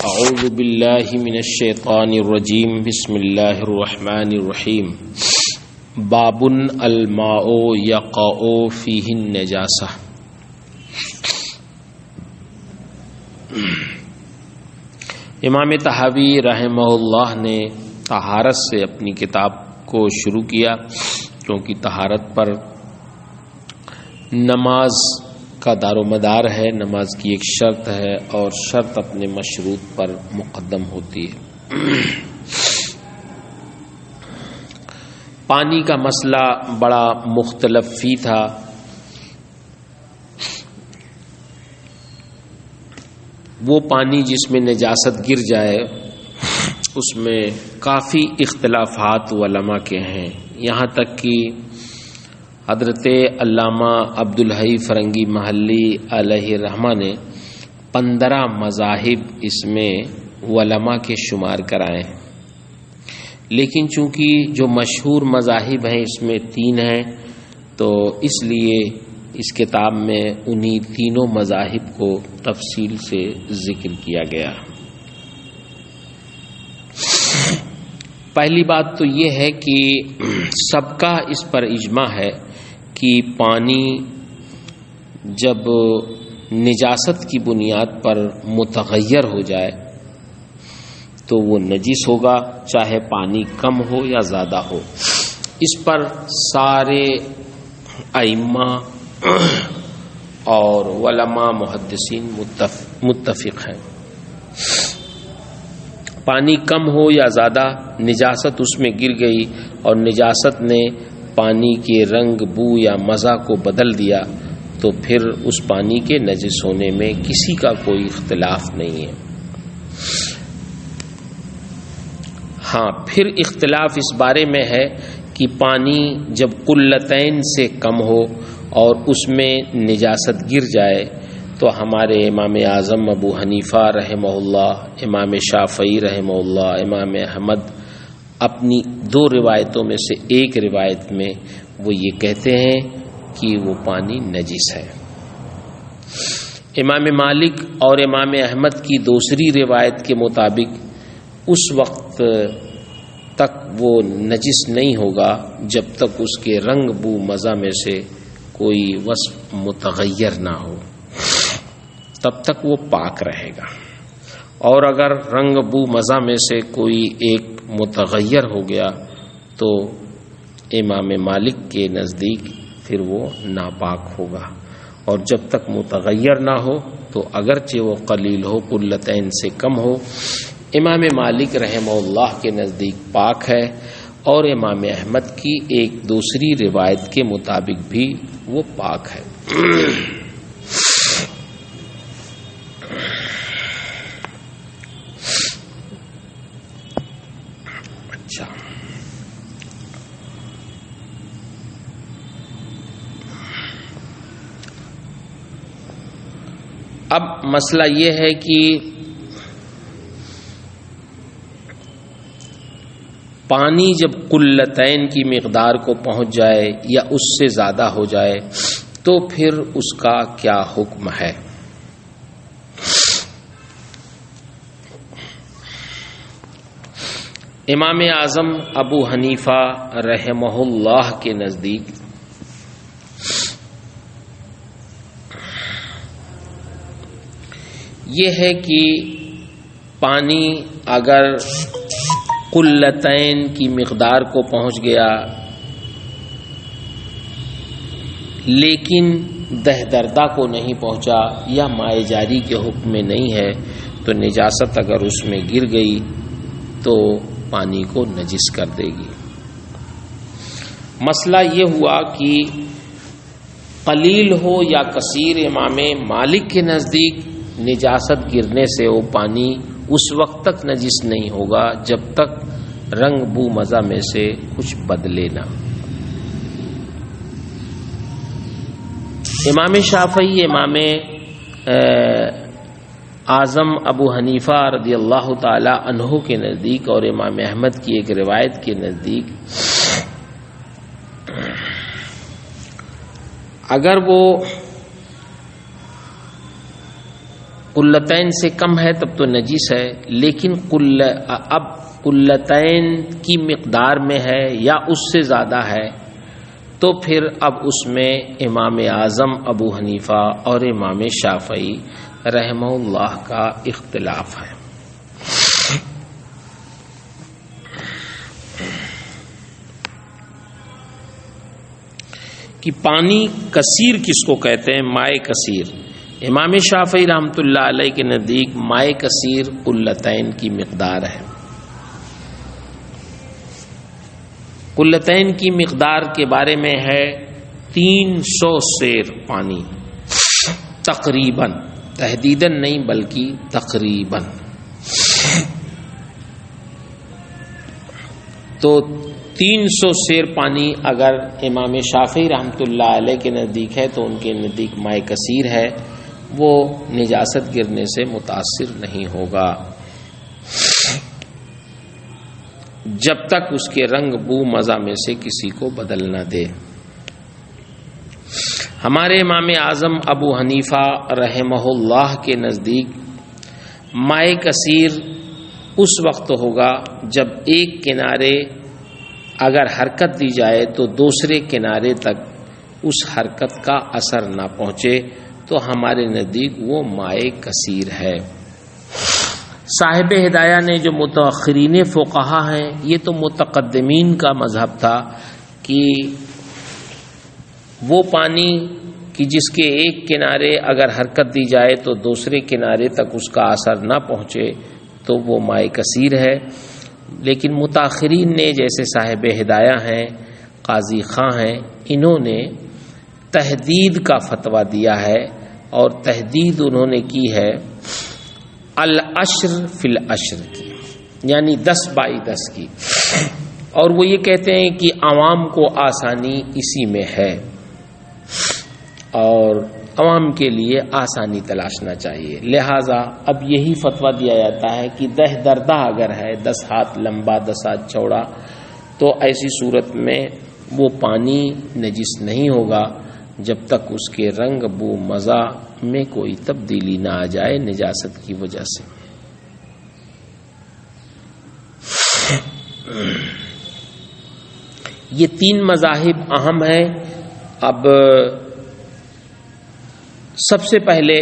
اعوذ باللہ من الشیطان الرجیم بسم اللہ الرحمن الرحیم باب الماء یقع فیہ النجاسہ۔ امام طحاوی رحمہ اللہ نے طہارت سے اپنی کتاب کو شروع کیا، کیونکہ طہارت پر نماز کا دار و مدار ہے، نماز کی ایک شرط ہے اور شرط اپنے مشروط پر مقدم ہوتی ہے۔ پانی کا مسئلہ بڑا مختلف فی تھا۔ وہ پانی جس میں نجاست گر جائے اس میں کافی اختلافات علماء کے ہیں، یہاں تک کہ حضرت علامہ عبدالحی فرنگی محلی علیہ رحمہ نے 15 مذاہب اس میں علماء کے شمار کرائے ہیں، لیکن چونکہ جو مشہور مذاہب ہیں اس میں 3 ہیں، تو اس لیے اس کتاب میں انہی تینوں مذاہب کو تفصیل سے ذکر کیا گیا۔ پہلی بات تو یہ ہے کہ سب کا اس پر اجماع ہے کہ پانی جب نجاست کی بنیاد پر متغیر ہو جائے تو وہ نجس ہوگا، چاہے پانی کم ہو یا زیادہ ہو۔ اس پر سارے ائمہ اور علماء محدثین متفق ہیں۔ پانی کم ہو یا زیادہ، نجاست اس میں گر گئی اور نجاست نے پانی کے رنگ، بو یا مزہ کو بدل دیا تو پھر اس پانی کے نجس ہونے میں کسی کا کوئی اختلاف نہیں ہے۔ ہاں، پھر اختلاف اس بارے میں ہے کہ پانی جب قلتین سے کم ہو اور اس میں نجاست گر جائے تو ہمارے امام اعظم ابو حنیفہ رحمہ اللہ، امام شافعی رحمہ اللہ، امام احمد اپنی 2 روایتوں میں سے ایک روایت میں وہ یہ کہتے ہیں کہ وہ پانی نجس ہے۔ امام مالک اور امام احمد کی دوسری روایت کے مطابق اس وقت تک وہ نجس نہیں ہوگا جب تک اس کے رنگ، بو، مزہ میں سے کوئی وصف متغیر نہ ہو، تب تک وہ پاک رہے گا، اور اگر رنگ، بو، مزہ میں سے کوئی ایک متغیر ہو گیا تو امام مالک کے نزدیک پھر وہ ناپاک ہوگا، اور جب تک متغیر نہ ہو تو اگرچہ وہ قلیل ہو، قلتین سے کم ہو، امام مالک رحمہ اللہ کے نزدیک پاک ہے، اور امام احمد کی ایک دوسری روایت کے مطابق بھی وہ پاک ہے۔ اچھا، اب مسئلہ یہ ہے کہ پانی جب قلتین کی مقدار کو پہنچ جائے یا اس سے زیادہ ہو جائے تو پھر اس کا کیا حکم ہے؟ امام اعظم ابو حنیفہ رحمہ اللہ کے نزدیک یہ ہے کہ پانی اگر قلتین کی مقدار کو پہنچ گیا لیکن دہدردہ کو نہیں پہنچا یا مائع جاری کے حکم میں نہیں ہے تو نجاست اگر اس میں گر گئی تو پانی کو نجس کر دے گی۔ مسئلہ یہ ہوا کہ قلیل ہو یا کثیر، امام مالک کے نزدیک نجاست گرنے سے وہ پانی اس وقت تک نجس نہیں ہوگا جب تک رنگ، بو، مزہ میں سے کچھ بدلے نہ۔ امام شافعی، امام اعظم ابو حنیفہ رضی اللہ تعالی عنہ کے نزدیک اور امام احمد کی ایک روایت کے نزدیک اگر وہ قلتین سے کم ہے تب تو نجس ہے، لیکن اب قلتین کی مقدار میں ہے یا اس سے زیادہ ہے تو پھر اب اس میں امام اعظم ابو حنیفہ اور امام شافعی رحمہ اللہ کا اختلاف ہے۔ کہ پانی کثیر کس کو کہتے ہیں؟ مائع کثیر۔ امام شافعی رحمۃ اللہ علیہ کے نزدیک مائع کثیر قلتین کی مقدار ہے۔ قلتین کی مقدار کے بارے میں ہے 300 سیر پانی، تقریباً، تحدیداً نہیں بلکہ تقریباً۔ تو 300 سیر پانی اگر امام شافعی رحمۃ اللہ علیہ کے نزدیک ہے تو ان کے نزدیک مائع کثیر ہے، وہ نجاست گرنے سے متاثر نہیں ہوگا جب تک اس کے رنگ بو مزہ میں سے کسی کو بدل نہ دے۔ ہمارے امام اعظم ابو حنیفہ رحمہ اللہ کے نزدیک مائع کثیر اس وقت ہوگا جب ایک کنارے اگر حرکت دی جائے تو دوسرے کنارے تک اس حرکت کا اثر نہ پہنچے تو ہمارے نزدیک وہ مائع کثیر ہے۔ صاحب ہدایہ نے جو متأخرین فقہا ہیں، یہ تو متقدمین کا مذہب تھا کہ وہ پانی کہ جس کے ایک کنارے اگر حرکت دی جائے تو دوسرے کنارے تک اس کا اثر نہ پہنچے تو وہ مائع کثیر ہے۔ لیکن متاخرین نے جیسے صاحب ہدایہ ہیں، قاضی خاں ہیں، انہوں نے تحدید کا فتویٰ دیا ہے، اور تحدید انہوں نے کی ہے العشر فی العشر کی، یعنی 10/10 کی، اور وہ یہ کہتے ہیں کہ عوام کو آسانی اسی میں ہے اور عوام کے لیے آسانی تلاشنا چاہیے، لہذا اب یہی فتویٰ دیا جاتا ہے کہ 10 دردہ اگر ہے، 10 ہاتھ لمبا 10 ہاتھ چوڑا، تو ایسی صورت میں وہ پانی نجس نہیں ہوگا جب تک اس کے رنگ بو مزہ میں کوئی تبدیلی نہ آ جائے نجاست کی وجہ سے۔ یہ 3 مذاہب اہم ہیں۔ اب سب سے پہلے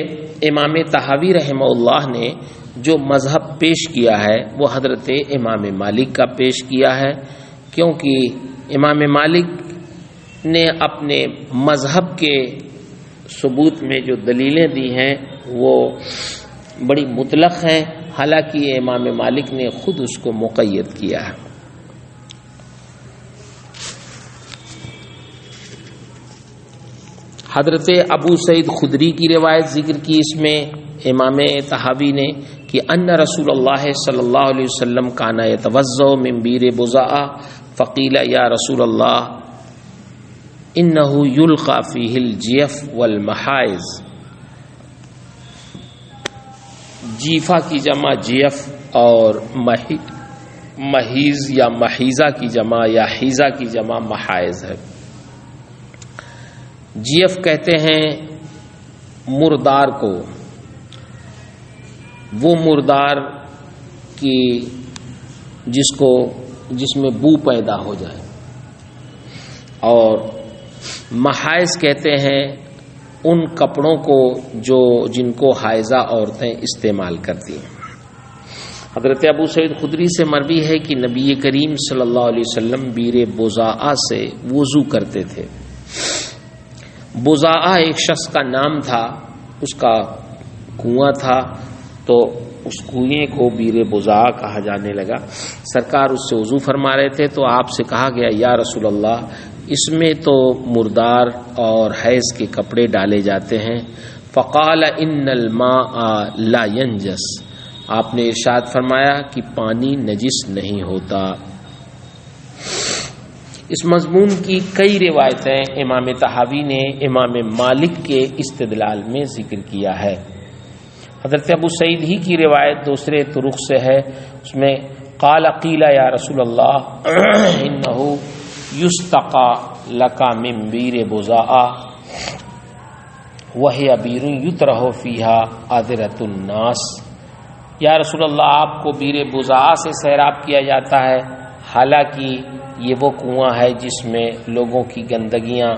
امام طحاوی رحمہ اللہ نے جو مذہب پیش کیا ہے وہ حضرت امام مالک کا پیش کیا ہے، کیونکہ امام مالک نے اپنے مذہب کے ثبوت میں جو دلیلیں دی ہیں وہ بڑی مطلق ہیں، حالانکہ امام مالک نے خود اس کو مقید کیا ہے۔ حضرت ابو سعید خدری کی روایت ذکر کی اس میں امام طحاوی نے کہ ان رسول اللہ صلی اللہ علیہ وسلم کانا یتوضأ من بیر بضاء فقیل یا رسول اللہ انه یلقى فیہ الجیف والمحائز۔ جیفا کی جمع جیف اور محیز یا محیزہ کی جمع یا حیزہ کی جمع محائز ہے۔ جیف کہتے ہیں مردار کو، وہ مردار کی جس میں بو پیدا ہو جائے، اور محائز کہتے ہیں ان کپڑوں کو جن کو حائضہ عورتیں استعمال کرتی ہیں۔ حضرت ابو سعید خدری سے مروی ہے کہ نبی کریم صلی اللہ علیہ وسلم بیر بضاء سے وضو کرتے تھے۔ بضاء ایک شخص کا نام تھا، اس کا کنواں تھا، تو اس کنویں کو بیر بضاء کہا جانے لگا۔ سرکار اس سے وضو فرما رہے تھے تو آپ سے کہا گیا یا رسول اللہ اس میں تو مردار اور حیض کے کپڑے ڈالے جاتے ہیں۔ فقال ان الماء لا ينجس، آپ نے ارشاد فرمایا کہ پانی نجس نہیں ہوتا۔ اس مضمون کی کئی روایتیں امام طحاوی نے امام مالک کے استدلال میں ذکر کیا ہے۔ حضرت ابو سعید ہی کی روایت دوسرے طرق سے ہے، اس میں قال قیل یا رسول اللہ انہ یستقى لک من بیر بضاء، وَهِيَ بِئْرٌ يُطْرَحُ فِيهَا عَذْرَةُ النَّاسِ، یا رسول اللہ آپ کو بیر بضاعہ سے سیراب کیا جاتا ہے، حالانکہ یہ وہ کنواں ہے جس میں لوگوں کی گندگیاں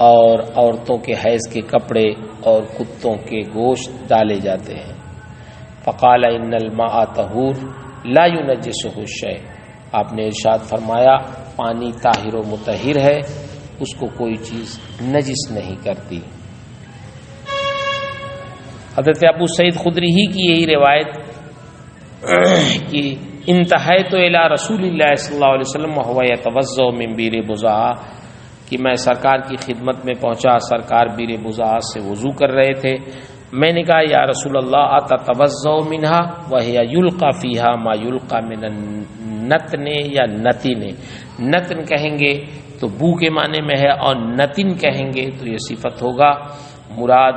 اور عورتوں کے حیض کے کپڑے اور کتوں کے گوشت ڈالے جاتے ہیں۔ فقال ان الماء طہور لا ينجسه الشيء، آپ نے ارشاد فرمایا پانی طاہر و مطہر ہے، اس کو کوئی چیز نجس نہیں کرتی۔ حضرت ابو سعید خدری ہی کی یہی روایت کہ انتہیت الی رسول اللہ صلی اللہ علیہ وسلم وهو يتوضأ من بیر بضاعہ، کہ میں سرکار کی خدمت میں پہنچا، سرکار بیر بضاعہ سے وضو کر رہے تھے، میں نے کہا یا رسول اللہ اتتوضأ منها وهي يلقى فيها ما يلقى من النتن یا نتن، نتن کہیں گے تو بو کے معنی میں ہے، اور نتن کہیں گے تو یہ صفت ہوگا، مراد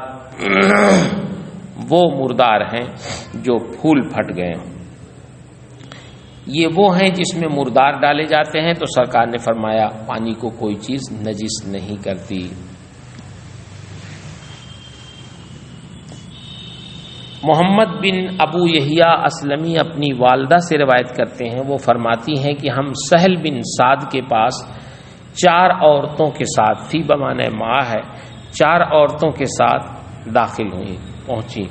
وہ مردار ہیں جو پھول پھٹ گئے ہیں، یہ وہ ہیں جس میں مردار ڈالے جاتے ہیں، تو سرکار نے فرمایا پانی کو کوئی چیز نجس نہیں کرتی۔ محمد بن ابو یحییٰ اسلمی اپنی والدہ سے روایت کرتے ہیں، وہ فرماتی ہیں کہ ہم سہل بن سعد کے پاس 4 عورتوں کے ساتھ، فی بمعنی ماں ہے، 4 عورتوں کے ساتھ داخل ہوئی، پہنچی۔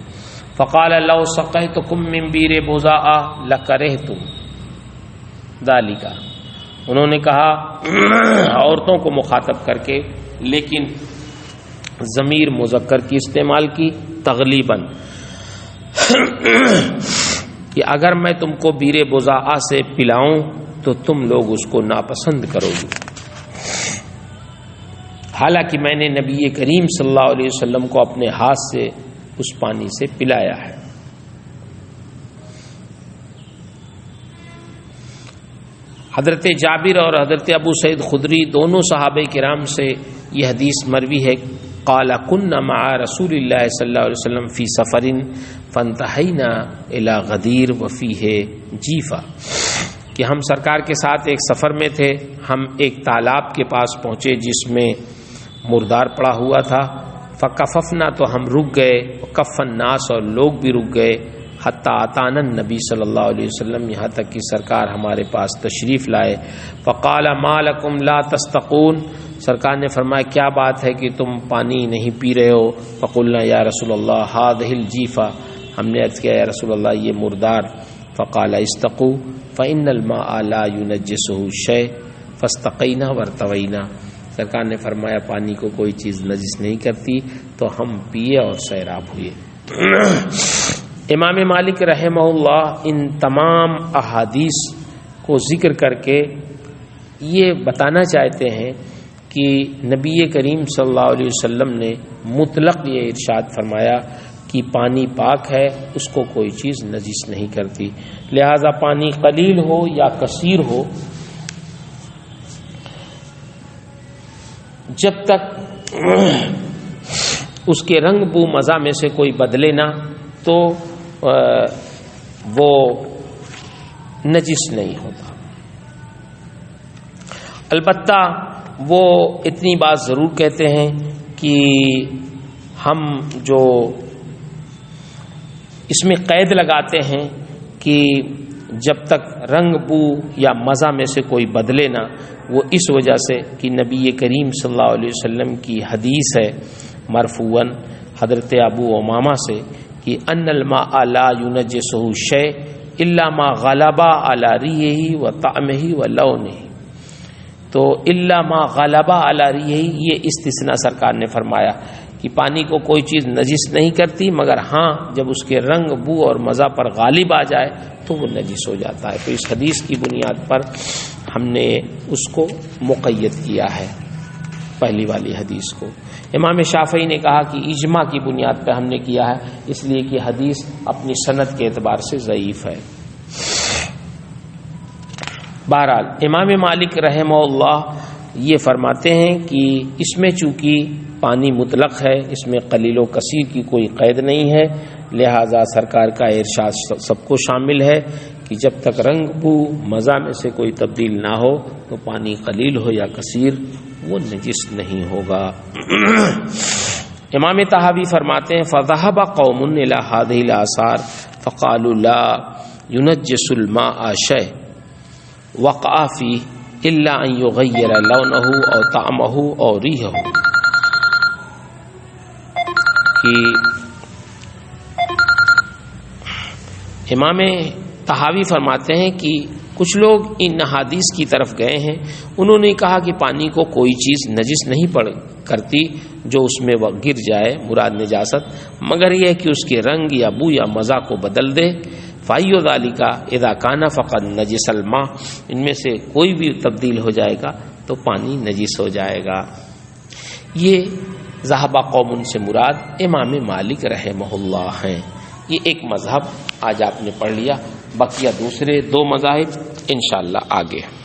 فقال لو سقیتکم من بیر بضاعہ لکرہتم ذالک، انہوں نے کہا عورتوں کو مخاطب کر کے، لیکن ضمیر مذکر کی استعمال کی تغلیباً، کہ اگر میں تم کو بیر بضاعہ سے پلاؤں تو تم لوگ اس کو ناپسند کرو گے، حالانکہ میں نے نبی کریم صلی اللہ علیہ وسلم کو اپنے ہاتھ سے اس پانی سے پلایا ہے۔ حضرت جابر اور حضرت ابو سعید خدری دونوں صحابہ کرام سے یہ حدیث مروی ہے، قال كنا مع رسول اللہ صلی اللہ علیہ وسلم فی سفر فانتہینا الی غدیر وفیہ جیفہ، کہ ہم سرکار کے ساتھ ایک سفر میں تھے، ہم ایک تالاب کے پاس پہنچے جس میں مردار پڑا ہوا تھا، فکففنا، تو ہم رک گئے، کف الناس، اور لوگ بھی رک گئے، حتی اتانا النبی صلی اللہ علیہ وسلم، یہاں تک کہ سرکار ہمارے پاس تشریف لائے۔ فقال ما لکم لا تستقون، سرکار نے فرمایا کیا بات ہے کہ تم پانی نہیں پی رہے ہو؟ فقلنا یا رسول اللہ هذه الجیفہ، ہم نے عرض کیا یا رسول اللہ یہ مردار۔ فقال استقوا فإن الماء لا ينجسه شيء فاستقینا وارتوینا، سرکار نے فرمایا پانی کو کوئی چیز نجس نہیں کرتی، تو ہم پیے اور سیراب ہوئے۔ امام مالک رحمہ اللہ ان تمام احادیث کو ذکر کر کے یہ بتانا چاہتے ہیں کہ نبی کریم صلی اللہ علیہ وسلم نے مطلق یہ ارشاد فرمایا کہ پانی پاک ہے، اس کو کوئی چیز نجس نہیں کرتی، لہذا پانی قلیل ہو یا کثیر ہو، جب تک اس کے رنگ بو مزہ میں سے کوئی بدلے نہ تو وہ نجس نہیں ہوتا۔ البتہ وہ اتنی بات ضرور کہتے ہیں کہ ہم جو اس میں قید لگاتے ہیں کہ جب تک رنگ بو یا مزہ میں سے کوئی بدلے نہ، وہ اس وجہ سے کہ نبی کریم صلی اللہ علیہ وسلم کی حدیث ہے مرفوعاً حضرت ابو امامہ سے کہ ان الماء لا ينجسه شيء الا ما غلب على ريحه وطعمه ولونه، تو الا ما غلب على ريحه یہ استثناء سرکار نے فرمایا کہ پانی کو کوئی چیز نجس نہیں کرتی، مگر ہاں جب اس کے رنگ بو اور مزہ پر غالب آ جائے تو وہ نجس ہو جاتا ہے۔ تو اس حدیث کی بنیاد پر ہم نے اس کو مقید کیا ہے، پہلی والی حدیث کو۔ امام شافعی نے کہا کہ اجماع کی بنیاد پہ ہم نے کیا ہے، اس لیے کہ حدیث اپنی سند کے اعتبار سے ضعیف ہے۔ بہرحال امام مالک رحمہ اللہ یہ فرماتے ہیں کہ اس میں چونکہ پانی مطلق ہے، اس میں قلیل و کثیر کی کوئی قید نہیں ہے، لہذا سرکار کا ارشاد سب کو شامل ہے کہ جب تک رنگ بو مزہ میں سے کوئی تبدیل نہ ہو تو پانی قلیل ہو یا کثیر وہ نجس نہیں ہوگا۔ امام طحاوی فرماتے ہیں فذهب قوم الى هذه الاثار فقالوا لا ينجس الماء شيء وقع فيه الا ان يغير لونه او طعمه او ريحه، کہ امام طحاوی فرماتے ہیں کہ کچھ لوگ ان احادیث کی طرف گئے ہیں، انہوں نے کہا کہ پانی کو کوئی چیز نجس نہیں کرتی جو اس میں وہ گر جائے، مراد نجاست، مگر یہ کہ اس کے رنگ یا بو یا مزہ کو بدل دے۔ فَأَيُّ ذَلِكَ إِذَا كَانَ فَقَدْ نَجِسَ الْمَاءُ، ان میں سے کوئی بھی تبدیل ہو جائے گا تو پانی نجس ہو جائے گا۔ یہ ذہب قوم سے مراد امام مالک رحمہ اللہ ہیں۔ یہ ایک مذہب آج آپ نے پڑھ لیا، بقیہ دوسرے دو مذاہب انشاءاللہ آگے۔